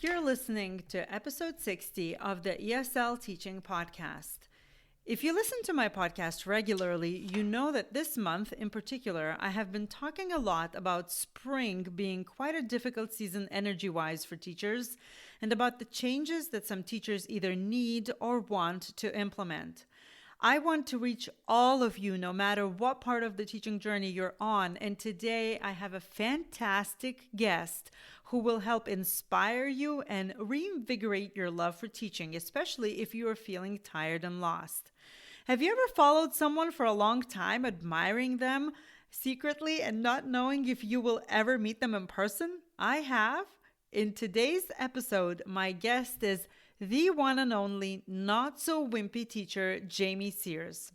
You're listening to episode 60 of the ESL Teaching Podcast. If you listen to my podcast regularly, you know that this month in particular, I have been talking a lot about spring being quite a difficult season energy-wise for teachers, and about the changes that some teachers either need or want to implement. I want to reach all of you, no matter what part of the teaching journey you're on. And today I have a fantastic guest who will help inspire you and reinvigorate your love for teaching, especially if you are feeling tired and lost. Have you ever followed someone for a long time, admiring them secretly and not knowing if you will ever meet them in person? I have. In today's episode, my guest is the one and only Not So Wimpy Teacher, Jamie Sears.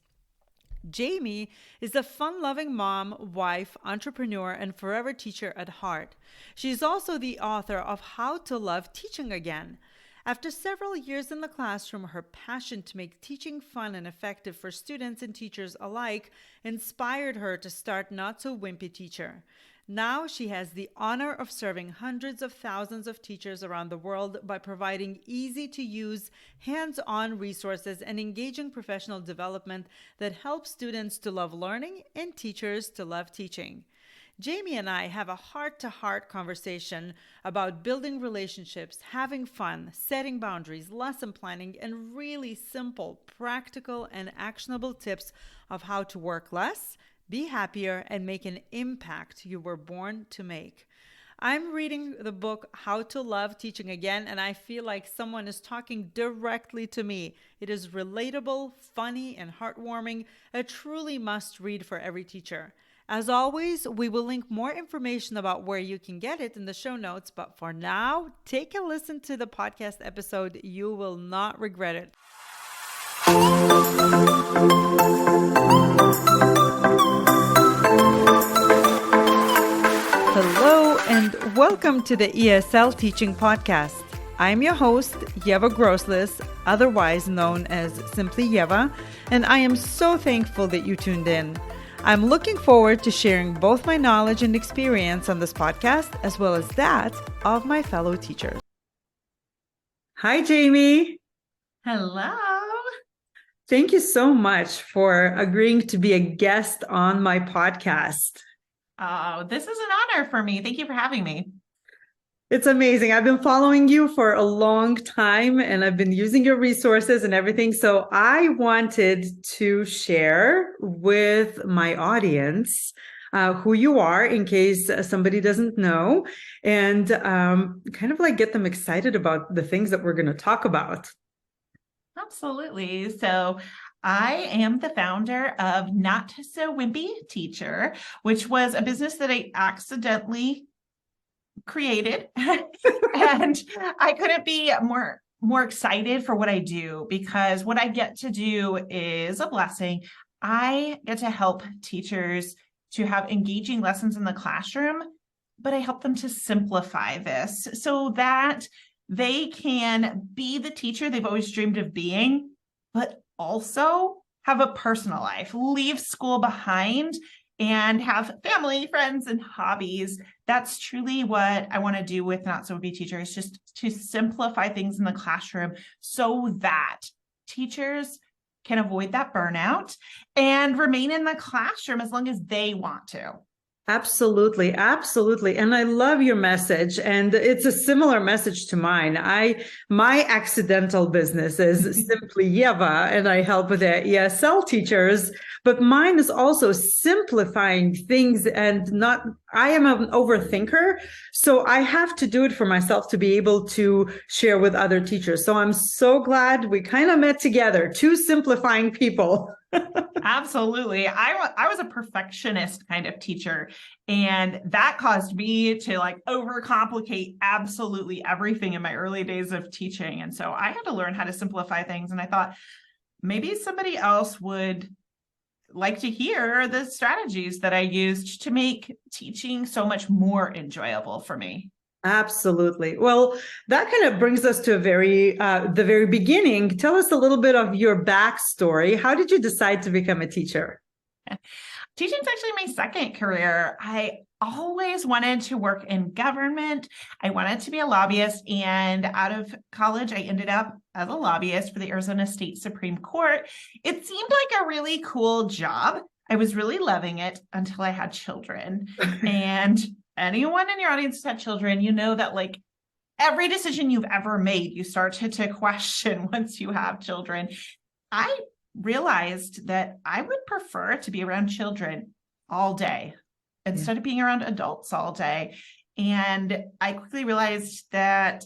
Jamie is a fun-loving mom, wife, entrepreneur, and forever teacher at heart. She's also the author of How to Love Teaching Again. After several years in the classroom, her passion to make teaching fun and effective for students and teachers alike inspired her to start Not So Wimpy Teacher. Now she has the honor of serving hundreds of thousands of teachers around the world by providing easy-to-use, hands-on resources and engaging professional development that helps students to love learning and teachers to love teaching. Jamie and I have a heart-to-heart conversation about building relationships, having fun, setting boundaries, lesson planning, and really simple, practical, and actionable tips of how to work less, be happier, and make an impact you were born to make. I'm reading the book, How to Love Teaching Again, and I feel like someone is talking directly to me. It is relatable, funny, and heartwarming, a truly must-read for every teacher. As always, we will link more information about where you can get it in the show notes, but for now, take a listen to the podcast episode. You will not regret it. Hello and welcome to the ESL Teaching Podcast. I'm your host, Yeva Grossless, otherwise known as simply Yeva, and I am so thankful that you tuned in. I'm looking forward to sharing both my knowledge and experience on this podcast, as well as that of my fellow teachers. Hi, Jamie. Hello. Thank you so much for agreeing to be a guest on my podcast. Oh, this is an honor for me. Thank you for having me. It's amazing. I've been following you for a long time and I've been using your resources and everything. So I wanted to share with my audience who you are in case somebody doesn't know, and kind of like get them excited about the things that we're going to talk about. Absolutely. So I am the founder of Not So Wimpy Teacher, which was a business that I accidentally created. And I couldn't be more excited for what I do, because what I get to do is a blessing. I get to help teachers to have engaging lessons in the classroom, but I help them to simplify this so that they can be the teacher they've always dreamed of being, but also have a personal life, leave school behind, and have family, friends, and hobbies. That's truly what I want to do with Not So Wimpy Teacher, is just to simplify things in the classroom so that teachers can avoid that burnout and remain in the classroom as long as they want to. Absolutely. Absolutely. And I love your message. And it's a similar message to mine. My accidental business is simply Yeva, and I help with the ESL teachers, but mine is also simplifying things I am an overthinker. So I have to do it for myself to be able to share with other teachers. So I'm so glad we kind of met together, two simplifying people. Absolutely. I was a perfectionist kind of teacher, and that caused me to overcomplicate absolutely everything in my early days of teaching. And so I had to learn how to simplify things. And I thought maybe somebody else would like to hear the strategies that I used to make teaching so much more enjoyable for me. Absolutely. Well, that kind of brings us to the very beginning. Tell us a little bit of your backstory. How did you decide to become a teacher? Teaching is actually my second career. I always wanted to work in government. I wanted to be a lobbyist, and out of college, I ended up as a lobbyist for the Arizona State Supreme Court. It seemed like a really cool job. I was really loving it until I had children. And anyone in your audience who's had children, you know that like every decision you've ever made, you start to question once you have children. I realized that I would prefer to be around children all day instead of being around adults all day. And I quickly realized that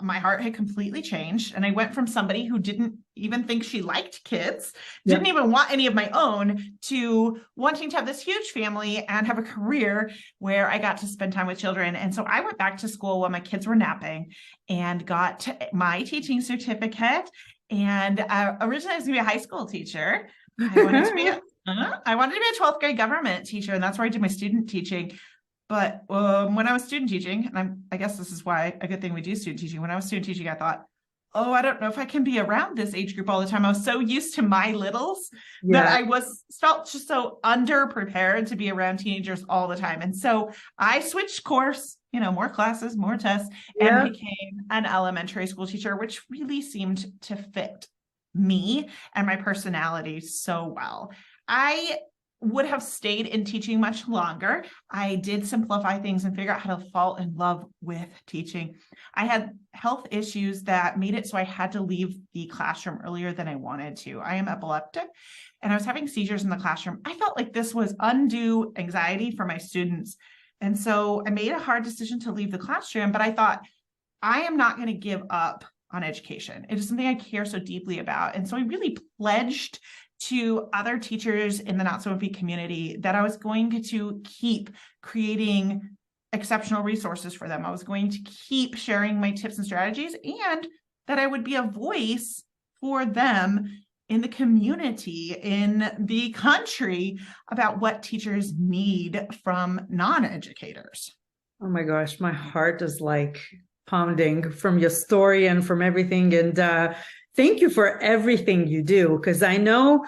my heart had completely changed. And I went from somebody who didn't even think she liked kids, didn't even want any of my own, to wanting to have this huge family and have a career where I got to spend time with children. And so I went back to school while my kids were napping and got my teaching certificate. And originally I was going to be a high school teacher. I wanted to be a 12th grade government teacher, and that's where I did my student teaching. But when I was student teaching, and I guess this is why a good thing we do student teaching. When I was student teaching, I thought, oh, I don't know if I can be around this age group all the time. I was so used to my littles that I felt just so underprepared to be around teenagers all the time. And so I switched course, more classes, more tests, and became an elementary school teacher, which really seemed to fit me and my personality so well. I would have stayed in teaching much longer. I did simplify things and figure out how to fall in love with teaching. I had health issues that made it so I had to leave the classroom earlier than I wanted to. I am epileptic, and I was having seizures in the classroom. I felt like this was undue anxiety for my students. And so I made a hard decision to leave the classroom, but I thought, I am not going to give up on education. It is something I care so deeply about. And so I really pledged to other teachers in the Not So Wimpy community that I was going to keep creating exceptional resources for them. I was going to keep sharing my tips and strategies, and that I would be a voice for them in the community, in the country, about what teachers need from non-educators. Oh my gosh, my heart is like pounding from your story and from everything. And thank you for everything you do, because I know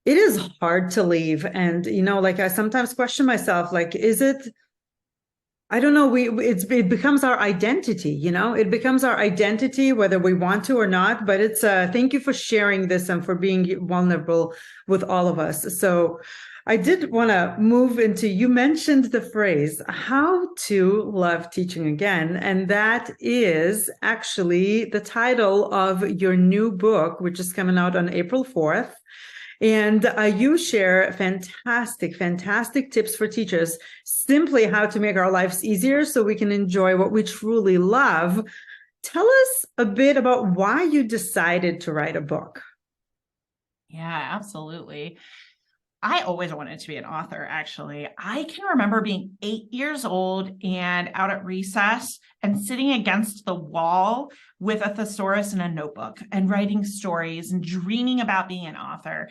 it is hard to leave. And, like I sometimes question myself, like, is it, I don't know, it becomes our identity, it becomes our identity, whether we want to or not. But it's thank you for sharing this and for being vulnerable with all of us. So I did want to move into, you mentioned the phrase, how to love teaching again. And that is actually the title of your new book, which is coming out on April 4th. And you share fantastic tips for teachers, simply how to make our lives easier so we can enjoy what we truly love. Tell us a bit about why you decided to write a book. Yeah, absolutely. I always wanted to be an author, actually. I can remember being 8 years old and out at recess and sitting against the wall with a thesaurus and a notebook and writing stories and dreaming about being an author.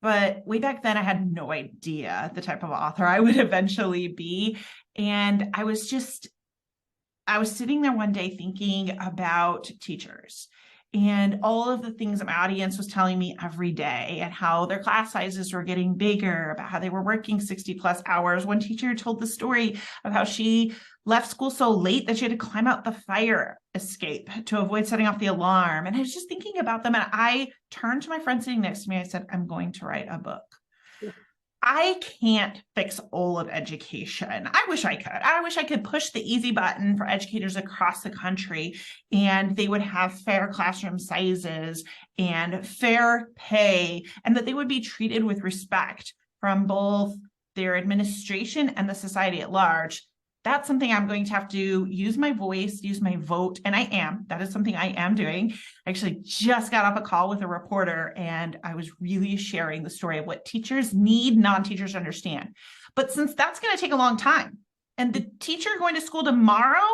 But way back then, I had no idea the type of author I would eventually be. And I was sitting there one day thinking about teachers and all of the things that my audience was telling me every day, and how their class sizes were getting bigger, about how they were working 60 plus hours. One teacher told the story of how she left school so late that she had to climb out the fire escape to avoid setting off the alarm. And I was just thinking about them, and I turned to my friend sitting next to me. I said, I'm going to write a book. I can't fix all of education. I wish I could. I wish I could push the easy button for educators across the country, and they would have fair classroom sizes and fair pay, and that they would be treated with respect from both their administration and the society at large. That's something I'm going to have to use my voice, use my vote, and I am. That is something I am doing. I actually just got off a call with a reporter, and I was really sharing the story of what teachers need non-teachers to understand. But since that's going to take a long time, and the teacher going to school tomorrow,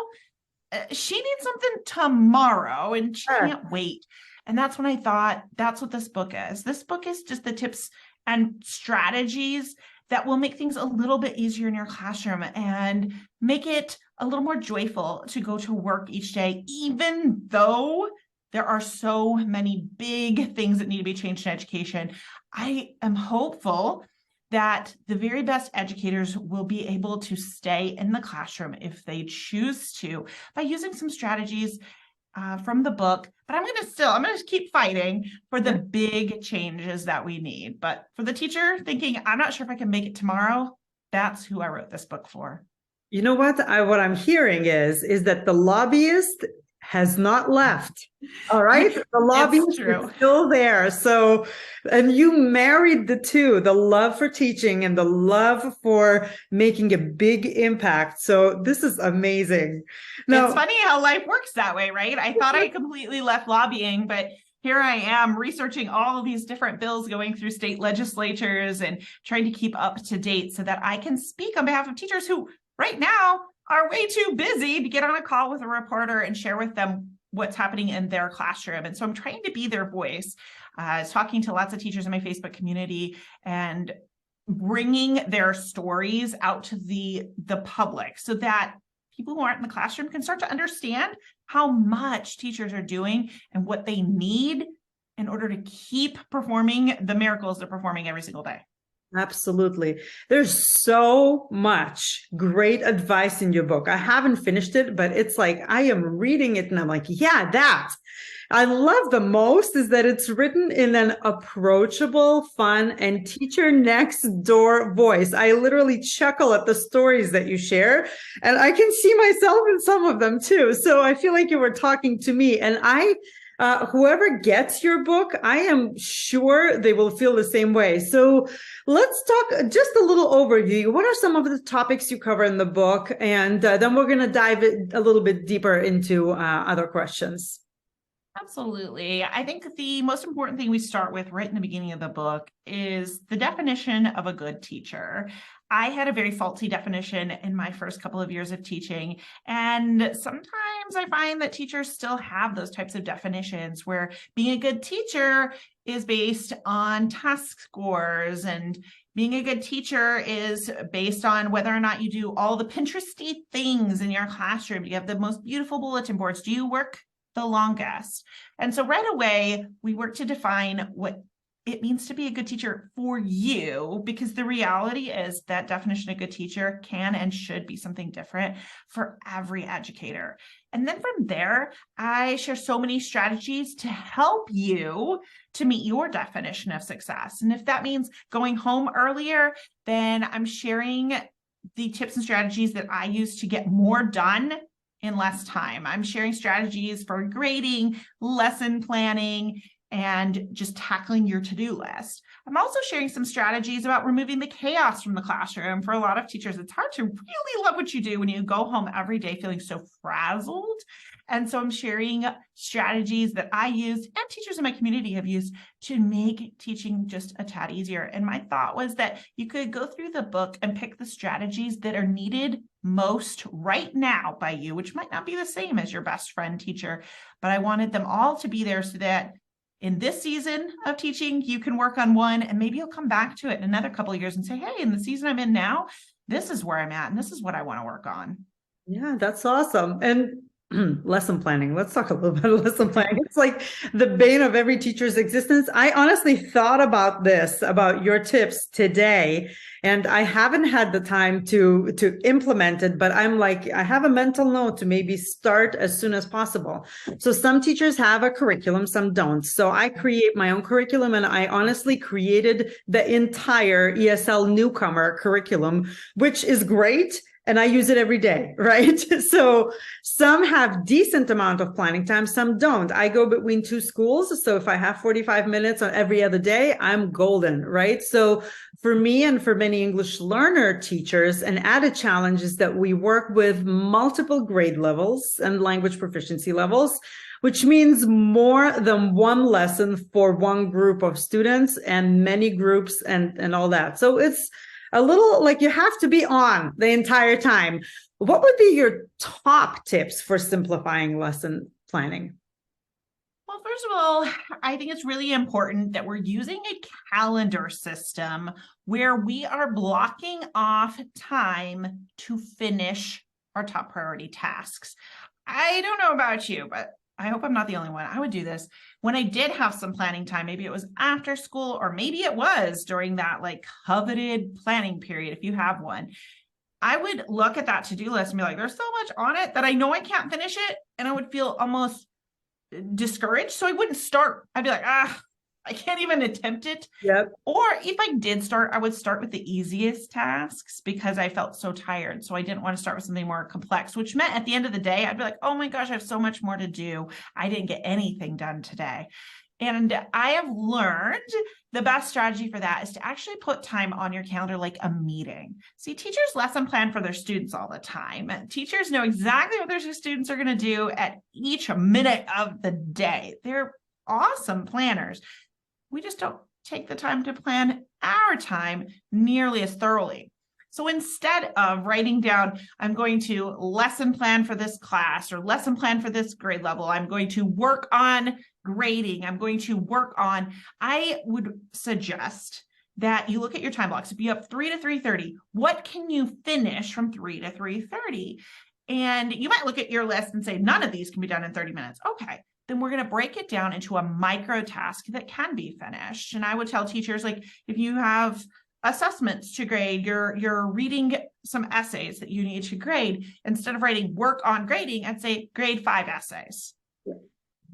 she needs something tomorrow, and she can't wait. And that's when I thought, that's what this book is. This book is just the tips and strategies that will make things a little bit easier in your classroom and make it a little more joyful to go to work each day, even though there are so many big things that need to be changed in education. I am hopeful that the very best educators will be able to stay in the classroom if they choose to by using some strategies from the book. But I'm going to keep fighting for the big changes that we need. But for the teacher thinking, I'm not sure if I can make it tomorrow, that's who I wrote this book for. You know what? What I'm hearing is that the lobbyist has not left. All right. The lobbyist is still there. So, and you married the two, the love for teaching and the love for making a big impact. So this is amazing. Now, it's funny how life works that way, right? I thought I completely left lobbying, but here I am researching all of these different bills going through state legislatures and trying to keep up to date so that I can speak on behalf of teachers who right now are way too busy to get on a call with a reporter and share with them what's happening in their classroom. And so I'm trying to be their voice. I was talking to lots of teachers in my Facebook community and bringing their stories out to the public so that people who aren't in the classroom can start to understand how much teachers are doing and what they need in order to keep performing the miracles they're performing every single day. Absolutely. There's so much great advice in your book. I haven't finished it, but it's like I am reading it and I'm like, yeah, that. I love the most is that it's written in an approachable, fun, and teacher next door voice. I literally chuckle at the stories that you share, and I can see myself in some of them too. So I feel like you were talking to me, and whoever gets your book, I am sure they will feel the same way. So let's talk just a little overview. What are some of the topics you cover in the book? And then we're going to dive a little bit deeper into other questions. Absolutely. I think the most important thing we start with right in the beginning of the book is the definition of a good teacher. I had a very faulty definition in my first couple of years of teaching. And sometimes I find that teachers still have those types of definitions where being a good teacher is based on task scores, and being a good teacher is based on whether or not you do all the Pinteresty things in your classroom. Do you have the most beautiful bulletin boards? Do you work the longest? And so right away, we work to define what it means to be a good teacher for you, because the reality is that definition of good teacher can and should be something different for every educator. And then from there, I share so many strategies to help you to meet your definition of success. And if that means going home earlier, then I'm sharing the tips and strategies that I use to get more done in less time. I'm sharing strategies for grading, lesson planning, and just tackling your to-do list. I'm also sharing some strategies about removing the chaos from the classroom. For a lot of teachers, it's hard to really love what you do when you go home every day feeling so frazzled. And so I'm sharing strategies that I used and teachers in my community have used to make teaching just a tad easier. And my thought was that you could go through the book and pick the strategies that are needed most right now by you, which might not be the same as your best friend teacher, but I wanted them all to be there so that in this season of teaching, you can work on one, and maybe you'll come back to it in another couple of years and say, hey, in the season I'm in now, this is where I'm at, and this is what I want to work on. Yeah, that's awesome. And lesson planning. Let's talk a little bit of lesson planning. It's like the bane of every teacher's existence. I honestly thought about this, about your tips today, and I haven't had the time to implement it, but I'm like, I have a mental note to maybe start as soon as possible. So some teachers have a curriculum, some don't. So I create my own curriculum, and I honestly created the entire ESL newcomer curriculum, which is great. And I use it every day, right? So some have decent amount of planning time, some don't. I go between two schools. So if I have 45 minutes on every other day, I'm golden, right? So for me and for many English learner teachers, an added challenge is that we work with multiple grade levels and language proficiency levels, which means more than one lesson for one group of students and many groups and all that. So it's a little like you have to be on the entire time. What would be your top tips for simplifying lesson planning? Well, first of all, I think it's really important that we're using a calendar system where we are blocking off time to finish our top priority tasks. I don't know about you, but I hope I'm not the only one. I would do this when I did have some planning time. Maybe it was after school, or maybe it was during that like coveted planning period. If you have one, I would look at that to-do list and be like, there's so much on it that I know I can't finish it. And I would feel almost discouraged. So I wouldn't start. I'd be like, I can't even attempt it. Yep. Or if I did start, I would start with the easiest tasks because I felt so tired. So I didn't want to start with something more complex, which meant at the end of the day, I'd be like, oh my gosh, I have so much more to do. I didn't get anything done today. And I have learned the best strategy for that is to actually put time on your calendar like a meeting. See, teachers lesson plan for their students all the time. Teachers know exactly what their students are going to do at each minute of the day. They're awesome planners. We just don't take the time to plan our time nearly as thoroughly. So instead of writing down, I'm going to lesson plan for this class or lesson plan for this grade level, I'm going to work on grading, I would suggest that you look at your time blocks. If you have 3 to 3:30, what can you finish from 3 to 3:30? And you might look at your list and say, none of these can be done in 30 minutes. Okay. Then we're going to break it down into a micro task that can be finished. And I would tell teachers, like, if you have assessments to grade, you're reading some essays that you need to grade, instead of writing work on grading, I'd say grade 5 essays. Yeah.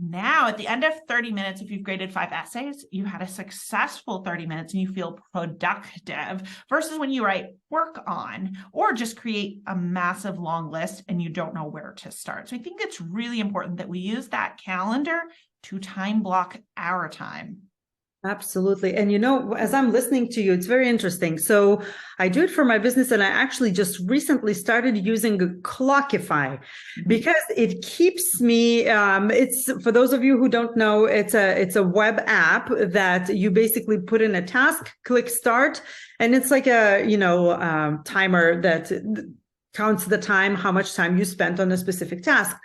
Now, at the end of 30 minutes, if you've graded 5 essays, you had a successful 30 minutes and you feel productive, versus when you write work on or just create a massive long list and you don't know where to start. So I think it's really important that we use that calendar to time block our time. Absolutely. And as I'm listening to you, it's very interesting. So I do it for my business, and I actually just recently started using Clockify because it keeps me, it's, for those of you who don't know, it's a web app that you basically put in a task, click start, and it's like a, timer that counts the time, how much time you spent on a specific task.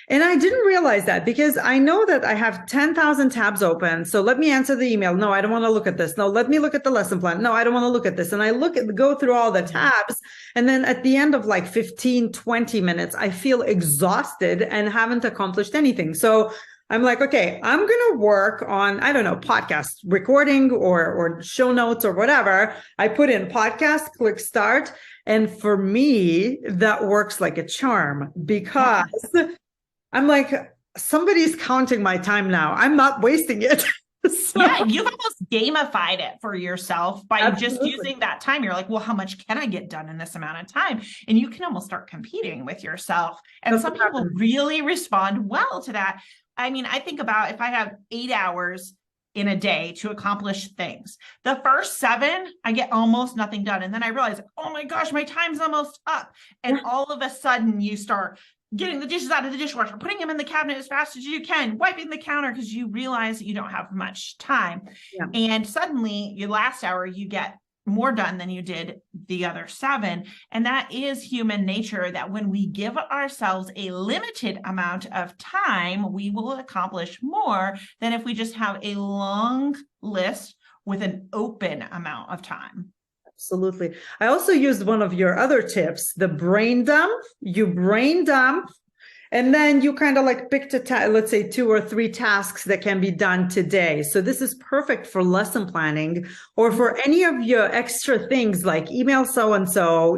And I didn't realize that, because I know that I have 10,000 tabs open. So let me answer the email. No, I don't want to look at this. No, let me look at the lesson plan. No, I don't want to look at this. And I go through all the tabs. And then at the end of like 15, 20 minutes, I feel exhausted and haven't accomplished anything. So I'm like, okay, I'm going to work on, I don't know, podcast recording or show notes or whatever. I put in podcast, click start. And for me, that works like a charm, because I'm like, somebody's counting my time now. I'm not wasting it. So, yeah, you've almost gamified it for yourself by just using that time. You're like, well, how much can I get done in this amount of time? And you can almost start competing with yourself. And some people really respond well to that. I mean, I think about if I have 8 hours in a day to accomplish things, the first 7, I get almost nothing done. And then I realize, oh my gosh, my time's almost up. And all of a sudden you start getting the dishes out of the dishwasher, putting them in the cabinet as fast as you can, wiping the counter, because you realize that you don't have much time. Yeah. And suddenly your last hour, you get more done than you did the other 7. And that is human nature, that when we give ourselves a limited amount of time, we will accomplish more than if we just have a long list with an open amount of time. Absolutely. I also used one of your other tips, the brain dump. You brain dump, and then you kind of like picked let's say 2 or 3 tasks that can be done today. So this is perfect for lesson planning, or for any of your extra things like email so-and-so,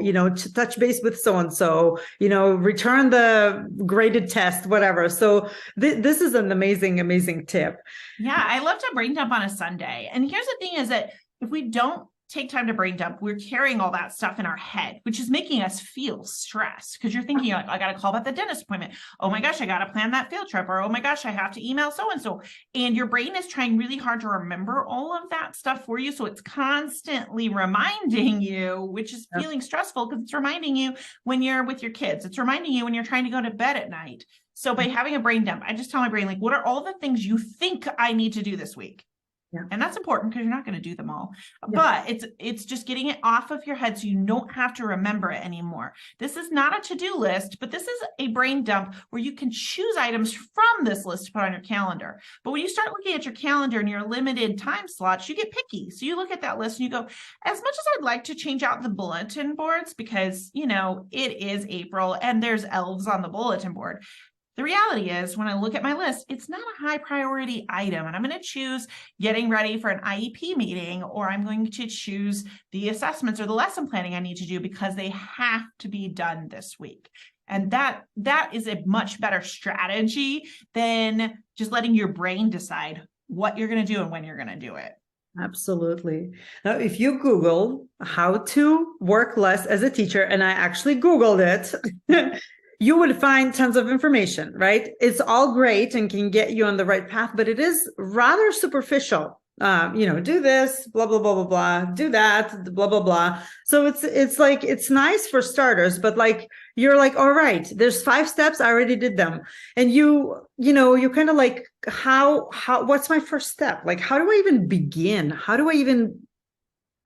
touch base with so-and-so, return the graded test, whatever. So this is an amazing, amazing tip. Yeah, I love to brain dump on a Sunday. And here's the thing is that if we don't take time to brain dump, we're carrying all that stuff in our head, which is making us feel stressed, because you're thinking, like, I got to call about the dentist appointment. Oh my gosh, I got to plan that field trip. Or, oh my gosh, I have to email so-and-so. And your brain is trying really hard to remember all of that stuff for you. So it's constantly reminding you, which is feeling stressful, because it's reminding you when you're with your kids. It's reminding you when you're trying to go to bed at night. So by having a brain dump, I just tell my brain, like, what are all the things you think I need to do this week? Yeah. And that's important, because you're not going to do them all, but it's just getting it off of your head so you don't have to remember it anymore. This is not a to-do list, but this is a brain dump where you can choose items from this list to put on your calendar. But when you start looking at your calendar and your limited time slots, you get picky. So you look at that list and you go, as much as I'd like to change out the bulletin boards, because, it is April and there's elves on the bulletin board, The reality is, when I look at my list, it's not a high priority item, and I'm going to choose getting ready for an IEP meeting, or I'm going to choose the assessments or the lesson planning I need to do because they have to be done this week. And that is a much better strategy than just letting your brain decide what you're going to do and when you're going to do it. Absolutely. Now, if you Google how to work less as a teacher, and I actually Googled it, you would find tons of information, right? It's all great and can get you on the right path, but it is rather superficial. Do this, blah, blah, blah, blah, blah, do that, blah, blah, blah. So it's like, it's nice for starters, but like, you're like, all right, there's 5 steps. I already did them. And you kind of like, what's my first step? Like, how do I even begin? How do I even,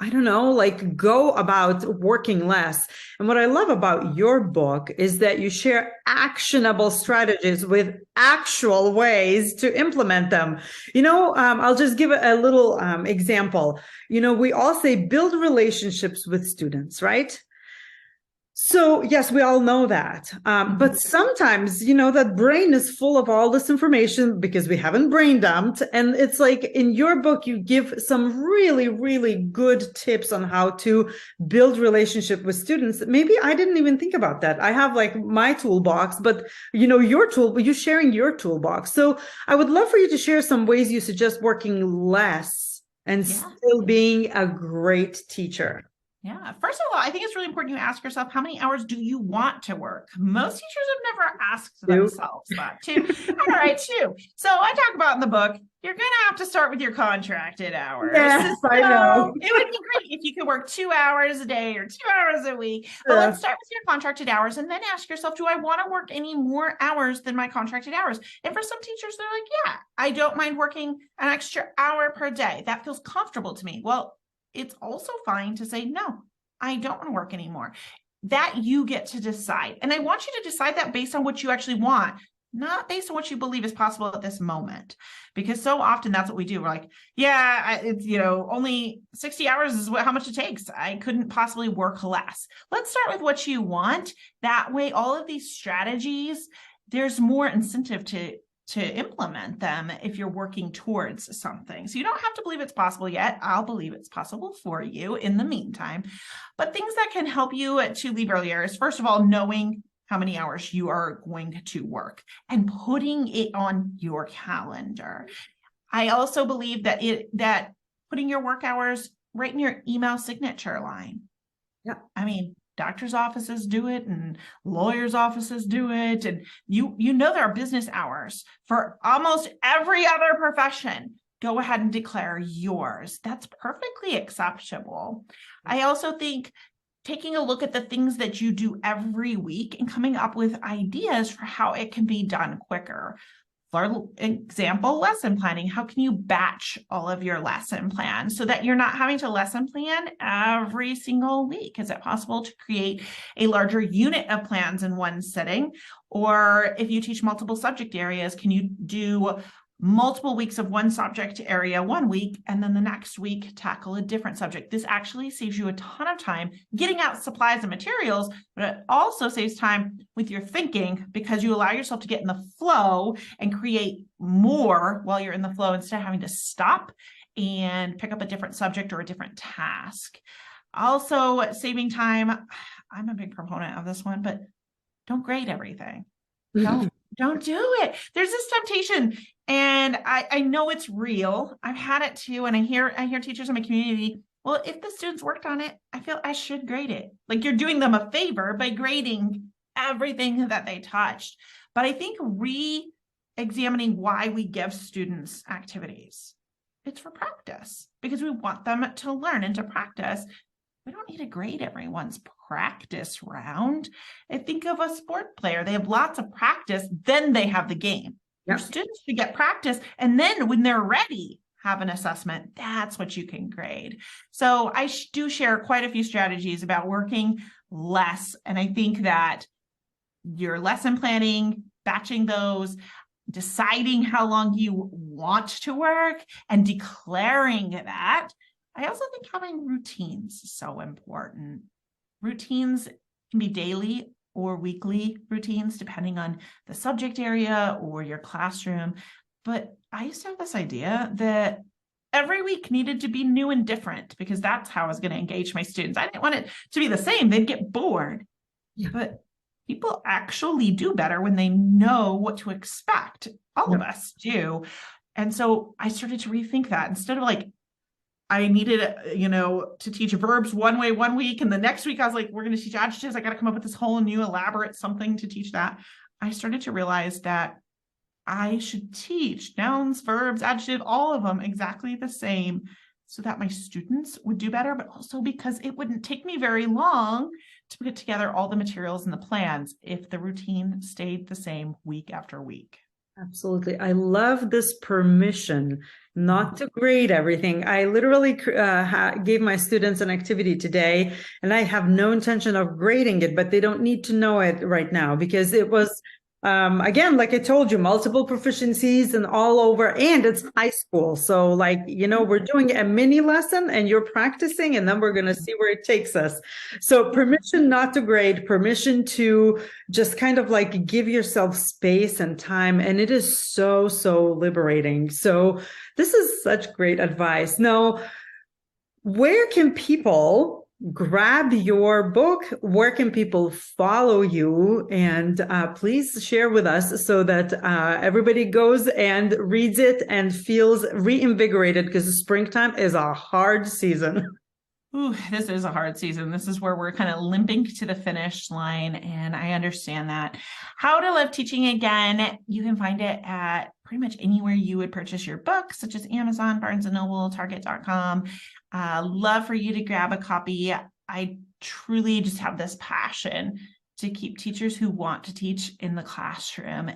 I don't know, like go about working less? And what I love about your book is that you share actionable strategies with actual ways to implement them. I'll just give a little example. We all say build relationships with students, right? So yes, we all know that. But sometimes, that brain is full of all this information because we haven't brain dumped. And it's like in your book, you give some really, really good tips on how to build relationship with students. Maybe I didn't even think about that. I have like my toolbox, but you're sharing your toolbox. So I would love for you to share some ways you suggest working less and still being a great teacher. Yeah. First of all, I think it's really important you ask yourself, how many hours do you want to work? Most teachers have never asked themselves that. 2. All right, 2. So I talk about in the book, you're going to have to start with your contracted hours. Yes, I know. It would be great if you could work 2 hours a day or 2 hours a week. But let's start with your contracted hours and then ask yourself, do I want to work any more hours than my contracted hours? And for some teachers, they're like, yeah, I don't mind working an extra hour per day. That feels comfortable to me. Well, it's also fine to say, no, I don't want to work anymore. That you get to decide. And I want you to decide that based on what you actually want, not based on what you believe is possible at this moment. Because so often that's what we do. We're like, yeah, it's, only 60 hours is how much it takes. I couldn't possibly work less. Let's start with what you want. That way, all of these strategies, there's more incentive to implement them if you're working towards something. So you don't have to believe it's possible yet. I'll believe it's possible for you in the meantime. But things that can help you to leave earlier is, first of all, knowing how many hours you are going to work and putting it on your calendar. I also believe that putting your work hours right in your email signature line. Yeah. I mean, doctors' offices do it and lawyers' offices do it. And there are business hours for almost every other profession. Go ahead and declare yours. That's perfectly acceptable. I also think taking a look at the things that you do every week and coming up with ideas for how it can be done quicker. For example, lesson planning. How can you batch all of your lesson plans so that you're not having to lesson plan every single week? Is it possible to create a larger unit of plans in one sitting? Or if you teach multiple subject areas, can you do multiple weeks of one subject area one week, and then the next week tackle a different subject? This actually saves you a ton of time getting out supplies and materials, but it also saves time with your thinking because you allow yourself to get in the flow and create more while you're in the flow instead of having to stop and pick up a different subject or a different task. Also, saving time. I'm a big proponent of this one, but don't grade everything. Don't do it. There's this temptation, and I know it's real. I've had it too, and I hear teachers in my community, well, if the students worked on it, I feel I should grade it. Like you're doing them a favor by grading everything that they touched. But I think re-examining why we give students activities, it's for practice because we want them to learn and to practice. We don't need to grade everyone's practice round. I think of a sport player. They have lots of practice, then they have the game. Your students should get practice, and then when they're ready, have an assessment. That's what you can grade. So I do share quite a few strategies about working less. And I think that your lesson planning, batching those, deciding how long you want to work, and declaring that. I also think having routines is so important. Routines can be daily or weekly routines, depending on the subject area or your classroom. But I used to have this idea that every week needed to be new and different because that's how I was going to engage my students. I didn't want it to be the same. They'd get bored. Yeah. But people actually do better when they know what to expect. All of us do. And so I started to rethink that. Instead of like, I needed, to teach verbs one way one week, and the next week I was like, we're going to teach adjectives. I got to come up with this whole new elaborate something to teach that. I started to realize that I should teach nouns, verbs, adjective, all of them exactly the same so that my students would do better, but also because it wouldn't take me very long to put together all the materials and the plans if the routine stayed the same week after week. Absolutely. I love this permission not to grade everything. I literally gave my students an activity today, and I have no intention of grading it, but they don't need to know it right now because it was, again, like I told you, multiple proficiencies and all over, and it's high school. So we're doing a mini lesson and you're practicing, and then we're going to see where it takes us. So permission not to grade, permission to just kind of like give yourself space and time. And it is so, so liberating. So this is such great advice. Now, where can people grab your book? Where can people follow you? And please share with us so that everybody goes and reads it and feels reinvigorated, because springtime is a hard season. Ooh, this is a hard season. This is where we're kind of limping to the finish line, and I understand that. How to Love Teaching Again, you can find it at pretty much anywhere you would purchase your book, such as Amazon, Barnes & Noble, Target.com. Love for you to grab a copy. I truly just have this passion to keep teachers who want to teach in the classroom,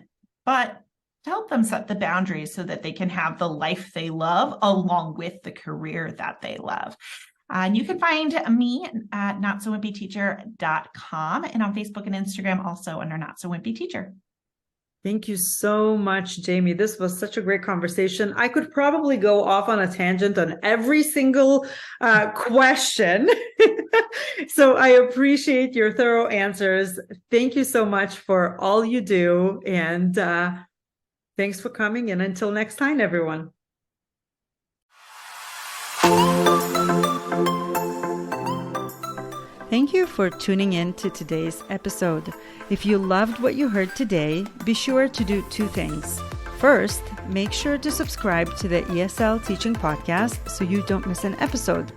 but to help them set the boundaries so that they can have the life they love along with the career that they love. And you can find me at notsowimpyteacher.com and on Facebook and Instagram also under Not So Wimpy Teacher. Thank you so much, Jamie. This was such a great conversation. I could probably go off on a tangent on every single question. So I appreciate your thorough answers. Thank you so much for all you do. And thanks for coming. And until next time, everyone. Thank you for tuning in to today's episode. If you loved what you heard today, be sure to do two things. First, make sure to subscribe to the ESL Teaching Podcast so you don't miss an episode.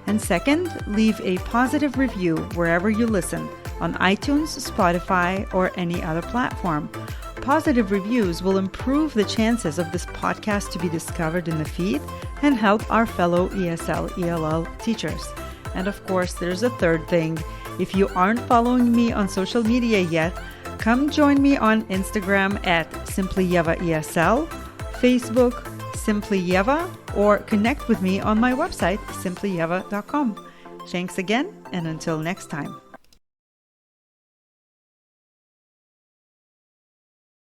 And second, leave a positive review wherever you listen, on iTunes, Spotify, or any other platform. Positive reviews will improve the chances of this podcast to be discovered in the feed and help our fellow ESL, ELL teachers. And of course, there's a third thing. If you aren't following me on social media yet, come join me on Instagram at SimplyYevaESL, Facebook, SimplyYeva, or connect with me on my website, simplyyeva.com. Thanks again, and until next time.